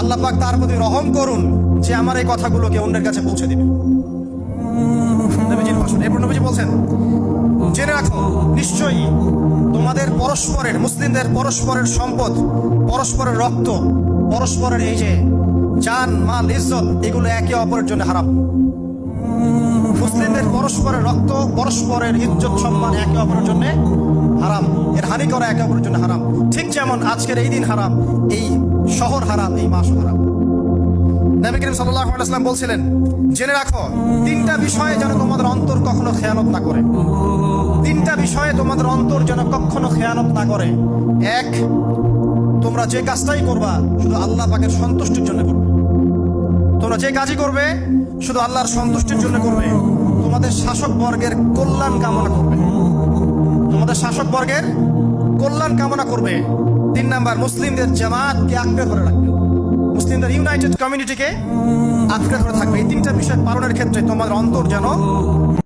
আল্লাহ পাক তার প্রতি রহম করুন যে আমার এই কথাগুলোকে অন্যের কাছে পৌঁছে দিবে। নবীজির ভাষণ। এরপর নবীজি বলছেন, জেনে রাখো নিশ্চয়ই তোমাদের পরস্পরের, মুসলিমদের পরস্পরের সম্পদ, পরস্পরের রক্ত, পরস্পরের এই যে জান মাল ইজ্জত, এগুলো একে অপরের জন্য হারাম। মুসলিমদের পরস্পরের রক্ত, পরস্পরের ইজ্জত সম্মান একে অপরের জন্য হারাম। এর হানি করা একে অপরের জন্য হারাম। ঠিক যেমন আজকের এই দিন হারাম, এই শহর হারাম, এই মাস হারাম। নবী করিম সাল্লাল্লাহু আলাইহি ওয়াসাল্লাম বলছিলেন, জেনে রাখো তিনটা বিষয়ে যেন তোমাদের অন্তর কখনো খেয়ানত না করে। তিনটা বিষয়ে তোমাদের অন্তর যেন কখনো খেয়ানত না করে। এক, তোমরা যে কাজটাই করবা শুধু আল্লাহ পাকের সন্তুষ্টির জন্য করবে। তোমরা যে কাজই করবে শুধু আল্লাহর সন্তুষ্টির জন্য করবে। তোমাদের শাসক বর্গের কল্যাণ কামনা করবে। তোমাদের শাসক বর্গের কল্যাণ কামনা করবে। 3 নাম্বার, মুসলিমদের জামাতকে আঁকড়ে ধরে রাখবে। মুসলিমদের ইউনাইটেড কমিউনিটিকে আঁকড়ে ধরে থাকবে। এই তিনটা বিষয় পালনের ক্ষেত্রে তোমাদের অন্তর যেন